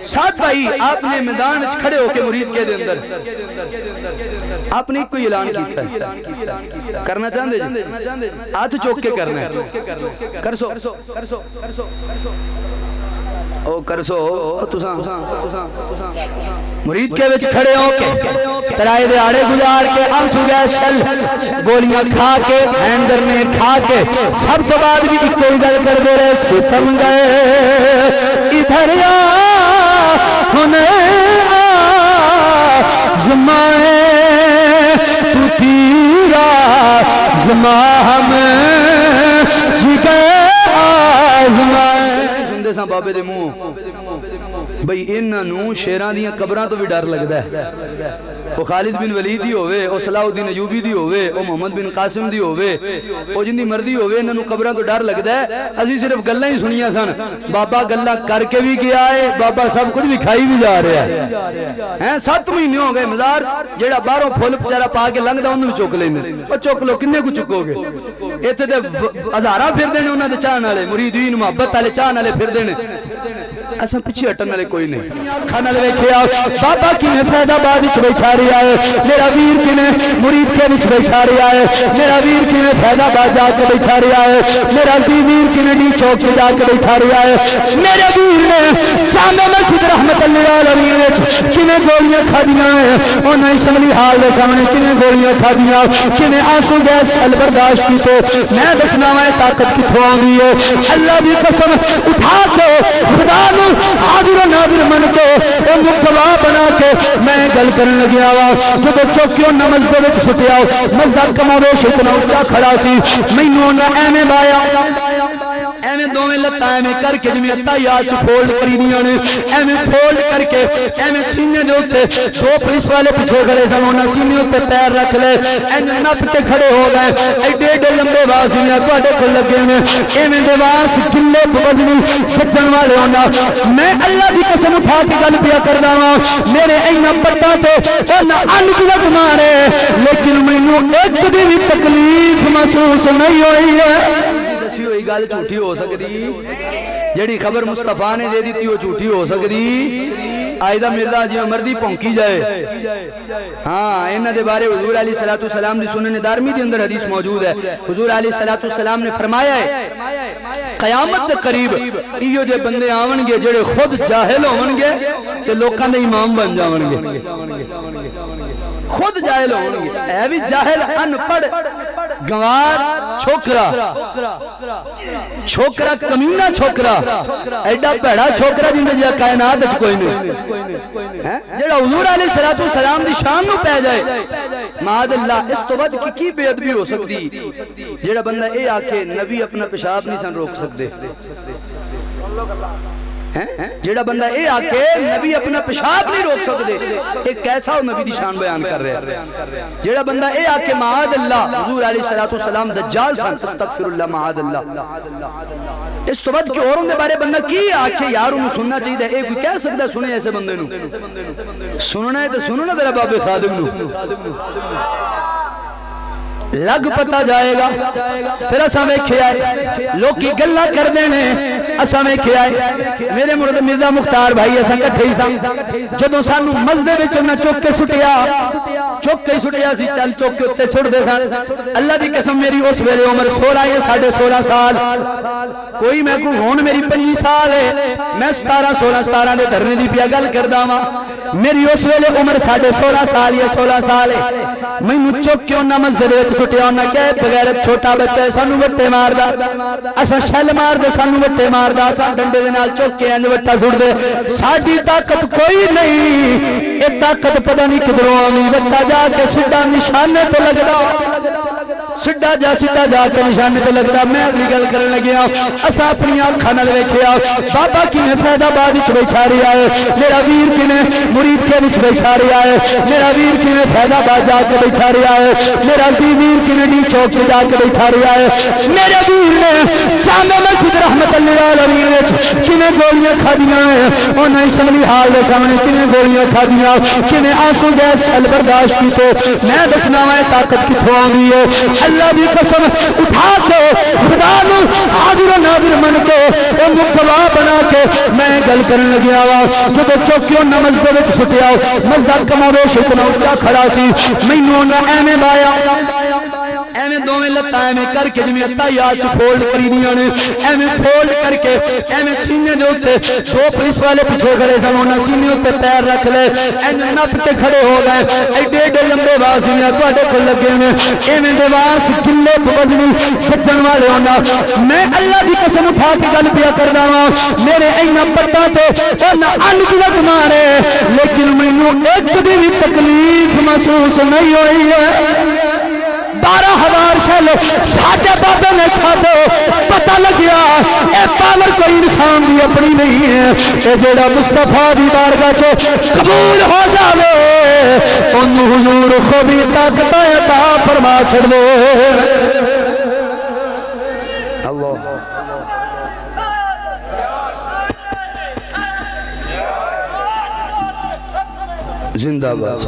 سات بھائی آپ نے میدان کھڑے ہو کے مرید کے دے اندر آپ نے کوئی اعلان کیتا ہے کرنا چاہتے جی ہاتھ چوک کے کرنا ہے کرسو او کرسو تساں مرید کے وچ کھڑے ہو کے ترائے دے آڑے گزار کے آنسو گیس شل گولیاں کھا کے ہینڈر نے کھا کے سب سے بعد بھی کوئی گل کر دے رہے سسم گئے ادھر یا ہونے زمائے تو تیرا زماں ہم جگہ آزمائے سندے ساں بابے دے منہ بھئی انہوں شیران دیاں قبران تو بھی ڈر لگتا ہے وہ خالد بن ولید دی ہوئے وہ صلاح الدین ایوبی دی ہوئے وہ محمد بن قاسم دی ہوئے وہ جن دی مردی ہوئے انہوں قبران تو ڈر لگتا ہے اسی صرف گلہ ہی سنیا سن بابا گلہ کر کے بھی گیا ہے بابا سب کچھ بھی کھائی بھی جا رہا ہے 7 مہینے ہو گئے مزار جیڑا باہروں پھول پچارا پا کے لنگ دا انہوں بھی چوک لینے وہ چوک لو کنے کو چکو گے ایتھے دے ہزاراں پھر دینے انہوں دے چاہن والے مریدین محبت والے چاہن والے پھر دینے ایسا پیچھے ہٹن والے کوئی نہیں کھانا لے بیٹھے آؤ بابا کی نے فیض آباد وچ بیٹھا رہا ہے میرا ویر کی نے مرید کے وچ بیٹھا رہا ہے میرا ویر کی نے فیض آباد جا کے بیٹھا رہا ہے میرا ویر کی نے ڈی چوک جا کے بیٹھا رہا ہے میرے ویر نے جامع مسجد رحمت اللہ علیہ وچ کنے گولیاں کھادیاں ہیں انہاں اسمبلی ہال دے سامنے کنے گولیاں کھادیاں کنے آنسو گیس ال برداشت کیتے میں دسنا میں طاقت کتھوں آندی ہے اللہ دی قسم اٹھا کے خدا نو حاضر و ناظر من کے انہوں گواہ بنا کے میں گل کرن لگیا ہوا جب چوکیوں نماز دے وچ سٹیا مزدہ کماروش اتنا اٹھا کھڑا سی مینوں نہ ایویں بایا ایویں دوویں لتاں ایویں کر کے جویں اتحیات فولڈ کریدیاں نے ایویں فولڈ کر کے ایویں سینے دے اوتے دو پولیس والے پیچھے کھڑے سن انہاں سینے اوتے پیر رکھ لے این نپ کے کھڑے ہو گئے ایڈے ایڈے لمبے واسیاں تواڈے کول لگے نے ایویں دے واس جلے بوجنی بچن والے ہونا میں اللہ دی قسم اٹھا کے گل پیا کردا ہاں میرے اینا پٹا تے انہاں انگلت مارے لیکن مینوں ایک دی بھی تکلیف محسوس نہیں ہوئی ہے دسی ہوئی گل جھوٹی ہو سکتی جیڑی خبر مصطفیٰ نے دے دی تھی وہ جھوٹی ہو سکتی آئیدہ مرزا جی مردی پونکی جائے ہاں انہ دے بارے حضور علیہ السلام دی سنن دارمی دی اندر حدیث موجود ہے حضور علیہ السلام نے فرمایا ہے قیامت دے قریب ایو جے بندے آون گے جڑے خود جاہل ہون گے تے لوکاں دے امام بن جاون گے خود جاہل ہون گے اے بھی جاہل ان پڑھ گوار چھوکرا کمینہ چھوکرا ایڈا پیڑا چھوکرا جن دے کائنات کوئی نہیں جڑا حضور علیہ السلام دی شان نو پہ جائے معاذ اللہ اس تو بعد کی بے ادبی ہو سکتی جڑا بندہ اے آکے نبی اپنا پیشاب نہیں سن روک سکتے جیڑا بندہ اے آکے نبی اپنا پیشاب نہیں روک سکتے ایک کیسا ہو نبی دی شان بیان کر رہے ہیں جیڑا بندہ اے آکے معاذ اللہ حضور علیہ السلام دجال سن استغفر اللہ معاذ اللہ اس تو بعد کہ اوروں دے بارے بندہ کی آکے یار انہوں سننا چاہیے اے کوئی کہہ سکتا سنے ایسے بندے نو سننا ہے تو سننا تیرا باب خادم نو لگ پتا جائے گا پھر اساں ویکھے آئے لوکی گلا کر دینے اساں ویکھے آئے میرے مرد مرزا مختار بھائی اساں کٹھے ہی ساں جدوں سانو مزدے وچ نہ چوک کے سٹیا سی چل چوک کے اوتے چھڑ دے سن اللہ دی قسم میری اس ویلے عمر 16 یا 16.5 سال کوئی میں کو ہون میری 25 سال ہے میں 17 دے دھرنے دی پیا گل کردا واں میری اس ویلے عمر 16.5 سال یا 16 سال ہے مینوں چوک کے انہاں مسجد وچ سٹیا انہاں کہ بغیرت چھوٹا بچہ ہے سانو وٹے ماردا اساں شل مار دے سانو وٹے ماردا اساں ڈنڈے دے نال چوک کے انج وٹا سٹ دے ساڈی طاقت کوئی نہیں اے طاقت پتہ نہیں کدھروں آوی وٹا جا کے سیدھا نشانے تے لگدا سیدھا جا کے نشانے تے لگدا میں اگلی گل کرن لگیا اساں اپنی اکھاں نال ویکھیا بابا کی نے فیض آباد وچ بیٹھا رہیا ہے میرا ویر کی نے مرید کے وچ بیٹھا رہیا ہے میرا ویر کی نے فیض آباد جا کے بیٹھا رہیا ہے میرا ویر کی نے ڈی چوک جا کے بیٹھا رہیا ہے میرے ویر نے جامع مسجد رحمت اللہ علیہ وچ کنے گولیاں کھادیاں ہیں انہاں اسمبلی ہال دے سامنے کنے گولیاں کھادیاں کنے آنسو گیس ال برداشت کیتے میں دسنا میں طاقت کتھوں آندی ہے اللہ دی قسم اٹھا کے خدا نو حاضر و ناظر من کے انہوں گواہ بنا کے میں گل کرن لگیا وا جب چوکیوں نماز دے وچ سٹیا مسجد کماوے شکنا اٹھا کھڑا سی مینوں نہ ایویں بایا ایویں دوویں لتاں ایویں کر کے جویں اتحیات فولڈ کریدیاں نے ایویں فولڈ کر کے ایویں سینے دے اوتے دو پولیس والے پیچھے کھڑے سن انہاں سینے اوتے پیر رکھ لے ایویں نپ کے کھڑے ہو گئے ایڈے ایڈے لمبے باز سینے تواڈے کول لگے نے ایویں دے باز جلے وزنی کھچن والے ہونا میں اللہ دی قسم اٹھا کے گل پیا کردا ہاں میرے اینا پٹا تے انہاں انگلت مارے لیکن مینوں ایک دی بھی تکلیف محسوس نہیں ہوئی ہے 12,000 شل ساڈے بابے نے کھادے پتہ لگیا اے پاور کوئی انسان دی اپنی نہیں ہے اے جڑا مصطفیٰ دی بارگاہ چ قبول ہو جاوے اونوں حضور خود ہی طاقت عطا فرما چھڑ دے اللہ زندہ باد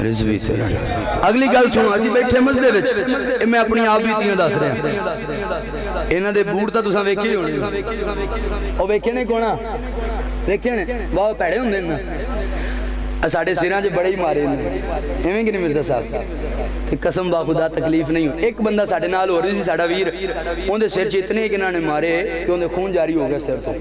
رضوی تیرا اگلی گل سنو اسی بیٹھے مسجد وچ میں اپنی آپ بیتیاں دس رہا انہاں دے بوٹ تاں تساں ویکھے ہونے او ویکھے نے کونا ویکھے نے واہ پیڑے ہوندے نے ساڈے سراں چ بڑے ہی مارے نے ایویں کہ نہیں مرزا صاحب تے قسم با خدا تکلیف نہیں ہوئی ایک بندہ ساڈے نال ہو رہی سی ساڈا ویر اون دے سر چ اتنے کہ انہاں نے مارے کہ اون دے خون جاری ہو گیا سر تو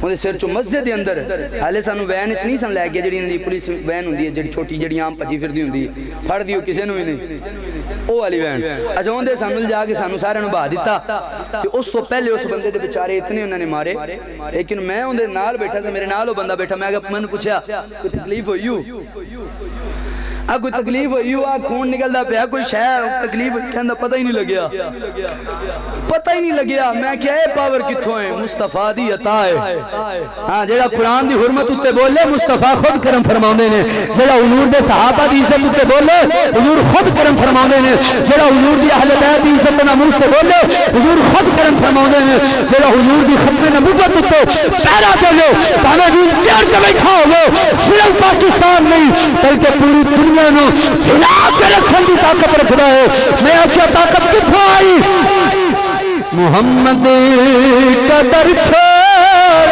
انہوں سر چو مسجد دے اندر حالے سانو وین اچ نہیں سن لے گیا جڑی اندی پولیس وین ہوندی ہے جڑی چھوٹی جڑی عام پجی پھردی ہوندی ہے پھڑ دیو کسے نو ہی نہیں او والی وین اچھا اون دے سانو جا کے سانو سارے نو بہا دیتا تے اس تو پہلے اس بندے دے بیچارے اتنے انہوں نے مارے لیکن میں اون دے نال بیٹھا سا میرے نال او بندہ بیٹھا میں کہ من پوچھا کوئی تکلیف ہوئی ہو کوئی تکلیف ہوئی ہو خون نکلدا پیا کوئی شے تکلیف کہندا پتہ ہی نہیں لگیا پتہ ہی نہیں لگیا میں کہ اے پاور کتھوں ہے مصطفیٰ دی عطا ہے ہاں جڑا قرآن دی حرمت اتے بولے مصطفیٰ خود کرم فرماوندے نے جڑا حضور دے صحابہ دی عزت اتے بولے حضور خود کرم فرماوندے نے جڑا حضور دی اہل بیت دی عزت ناموس تے بولے حضور خود کرم فرماوندے نے جڑا حضور دی ختم نبوت اتے پیرا دے بھاویں جی چڑھ کے بیٹھا ہوے صرف پاکستان نہیں بلکہ پوری دنیا نو ہلا کے رکھن دی طاقت رکھدا ہے میں آکھیا طاقت کتھوں آئی محمد کا در چھوڑ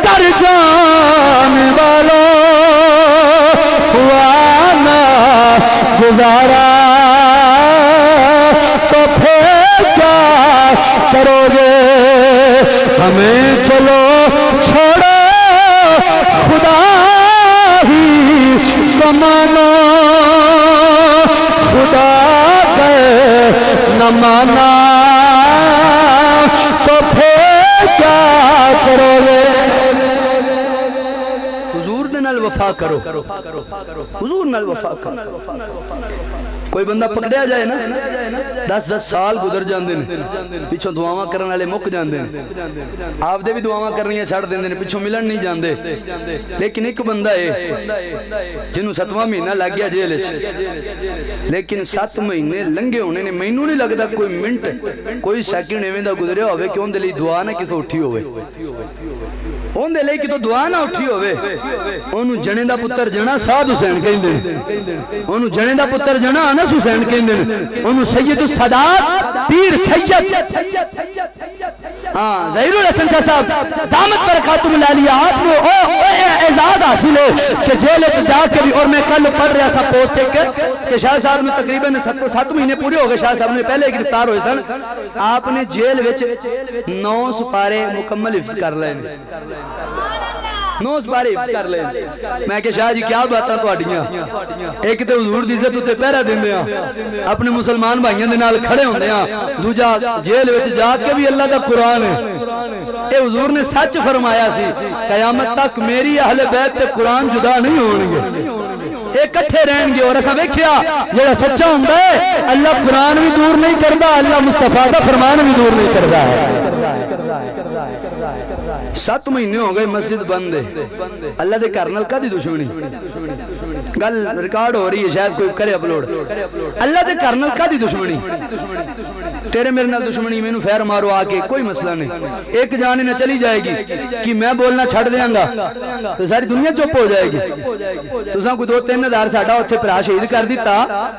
در جانے والا ہوا نا گزارا تو پھر کیا کرو گے ہمیں چلو چھوڑو خدا ہی کمانا خدا کے نہ مانا تو پھر کیا کرو گے حضور نے نال وفا کرو حضور نال وفا کرو کوئی بندہ پکڑیا جائے نا 10 سال گزر جاندے نے پیچھوں دعاواں کرن والے مک جاندے نے آپ دے بھی دعاواں کرنیاں چھڑ دیندے نے پیچھوں ملن نہیں جاندے لیکن ایک بندہ ہے جنوں 7واں مہینہ لگ گیا جیل وچ لیکن 7 مہینے لنگے ہونے نے مینوں نہیں لگدا کوئی منٹ کوئی سیکنڈ ایویں دا گزریا ہوے کہ اون دے لئی دعا نہ کسے اٹھی ہوے اون دے لئی کہ تو دعا نہ اٹھی ہوے اونوں جنے دا پتر جنا سعد حسین کہندے نے اونوں جنے دا پتر جنا انس حسین کہندے نے اونوں سید السادات پیر سید ہاں ظہیر الحسن شاہ صاحب دامت برکاتہ العالیہ آپ کو اعزاز حاصل ہے کہ جیل وچ جا کے بھی اور میں کل پڑھ رہا سا پوسٹ کہ شاہ صاحب نے تقریباً 7 مہینے پورے ہو گئے شاہ صاحب نے پہلے گرفتار ہوئے سن آپ نے جیل وچ 9 سپارے مکمل حفظ کر لے 9 سپارے حفظ کر لے میں کہ شاہ جی کیا باتاں تہاڈیاں ایک تے حضور دی عزت تے پہرا دیندے ہاں اپنے مسلمان بھائیاں دے نال کھڑے ہوندے ہاں دوجا جیل وچ جا کے بھی اللہ دا قرآن ہے اے حضور نے سچ فرمایا سی قیامت تک میری اہل بیت تے قرآن جدا نہیں ہون گے اکٹھے رہن گے اور ایسا دیکھیا جڑا سچا ہوندا ہے اللہ قرآن بھی دور نہیں کردا اللہ مصطفیٰ دا فرمان بھی دور نہیں کردا ہے 7 مہینے ہو گئے مسجد بند ہے اللہ دے گھر نال کدی دشمنی گل ریکارڈ ہو رہی ہے شاید کوئی کرے اپلوڈ اللہ دے کرنل کا دی دشمنی تیرے میرے نال دشمنی میں فیر مارو آکے کوئی مسئلہ نہیں ایک جانے نہ چلی جائے گی کہ میں بولنا چھڑ دیاں گا تو ساری دنیا چپ ہو جائے گی تو ساں کوئی 2-3 ہزار ساڑھا ہوتے پرا شہید کر دیتا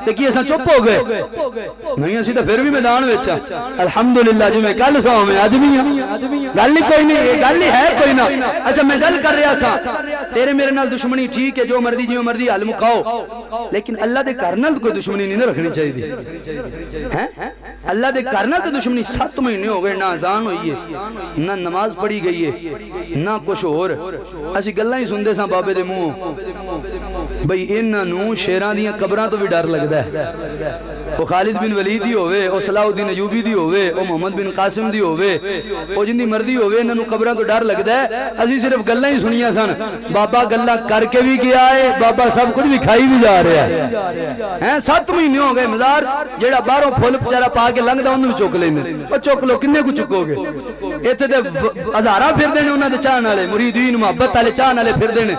تو کی ایسا چپ ہو گئے نہیں اسی تو پھر بھی میدان ویچا الحمدللہ جو میں کل سو میں آج بھی ہوں گل ہی کوئی نہیں گل ہی ہے کوئی نہ اچھا میں گل کر رہا سا تیرے میرے نال دشمنی ٹھیک ہے جو مردی جو مردی حل مکاؤ لیکن اللہ دے کرنل کوئی دشمنی نہیں رکھنی چاہیے اللہ دے کرنل تو دشمنی 7 مہینے ہو گئے نہ اذان ہوئی ہے نہ نماز پڑھی گئی ہے نہ کچھ اور اسی گلاں ہی سندے ساں بابے دے منہ بھئی انہاں نوں شیراں دیاں قبراں تو بھی ڈر لگدا ہے وہ خالد بن ولید دی ہوئے او صلاح الدین ایوبی دی ہوئے او محمد بن قاسم دی ہوئے او جن دی مردی ہوئے انہاں نوں قبراں تو ڈر لگدا ہے اسی صرف گلاں ہی سنیاں سن بابا گلاں کر کے بھی گیا ہے بابا سب کچھ بھی کھائی بھی جا رہا ہے 7 مہینے ہو گئے مزار جیڑا باہروں پھول بیچارہ پا کے لنگدا اونوں بھی چک لیندے او چک لو کنے کو چکو گے ایتھے تے ہزاراں پھردے نے انہاں دے چاہن والے مریدین محبت والے چاہن والے پھردے نے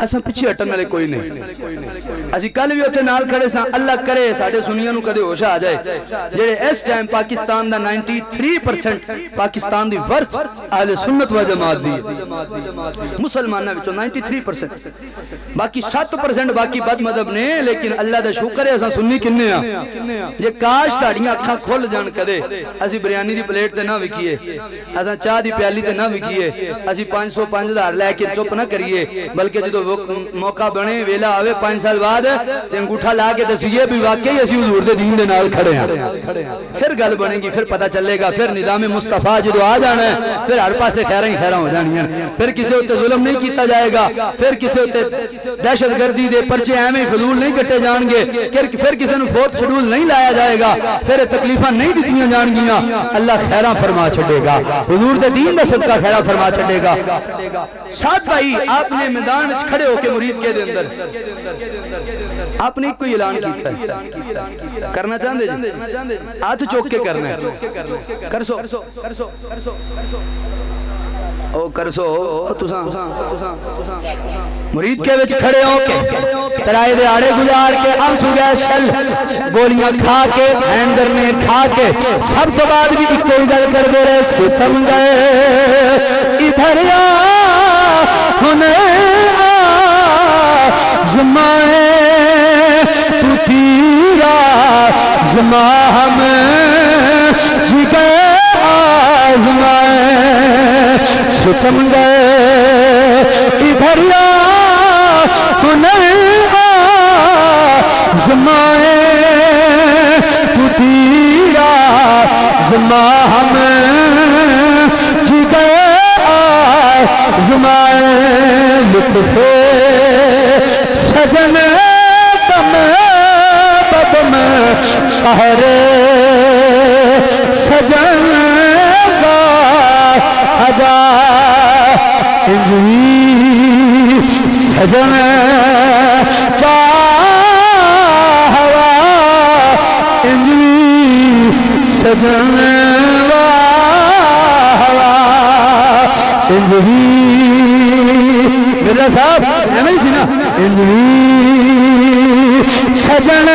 اساں پیچھے ہٹن والے کوئی نہیں اسی کل بھی اوتھے نال کھڑے ساں اللہ کرے ساڈے سنیاں نوں کدے ہوش آ جائے جڑے اس ٹائم پاکستان دا 93% پاکستان دی ورث اہل سنت و جماعت دی مسلماناں وچوں 93% باقی 7% باقی بد مذہب نے لیکن اللہ دا شکر ہے اساں سنی کنے ہاں جے کاش تہاڈیاں اکھاں کھل جان کدے اسی بریانی دی پلیٹ تے نہ وکھیے اساں چاہ دی پیالی تے نہ وکھیے اسی 500 5000 لے کے چپ نہ کریے بلکہ جدوں موقع بنے ویلا آوے 5 سال بعد تے انگوٹھا لا کے دسیے بھی واقعی اسی حضور دے دین دے نال کھڑے ہیں پھر گل بنے گی پھر پتہ چلے گا پھر نظام مصطفیٰ جدو آ جانا ہے پھر ہر پاسے خیراں ہی خیراں ہو جانی ہیں پھر کسی ہوتے ظلم نہیں کیتا جائے گا پھر کسی ہوتے دہشت گردی دے پرچے ایویں فضول نہیں کٹے جان گے پھر کسی نوں 4th شیڈول نہیں لایا جائے گا پھر تکلیفاں نہیں دتیاں جان گیاں اللہ خیراں فرما چھڈے گا حضور دے دین دا صدقہ خیراں فرما چھڈے گا ساتھ بھائی آپ نے میدان وچ کھڑے ہو کے مرید کے دے اندر آپ نے کوئی اعلان کیتا ہے کرنا چاہندے جی ہاتھ چوک کے کرنا ہے کرسو او کرسو تساں مرید کے وچ کھڑے ہو کے ترائے دے آڑے گزار کے آنسو گئے شل گولیاں کھا کے ہینڈر نے کھا کے سب سے بعد بھی کوئی گل کر دے رہے ستم گئے ادھر ہونے زمائے تو تیرا زماں ہم جگہ آزمائے ستم گئے ادھر ہونے زمائے تو تیرا زماں ہم جگہ آزمائے لطف سجن تم بدم قہر سجن کا ادا انجوی سجن کا ہوا انجوی سجن کا ہوا انجوی میرا صاحب ایمیں سی نا انجوی سجن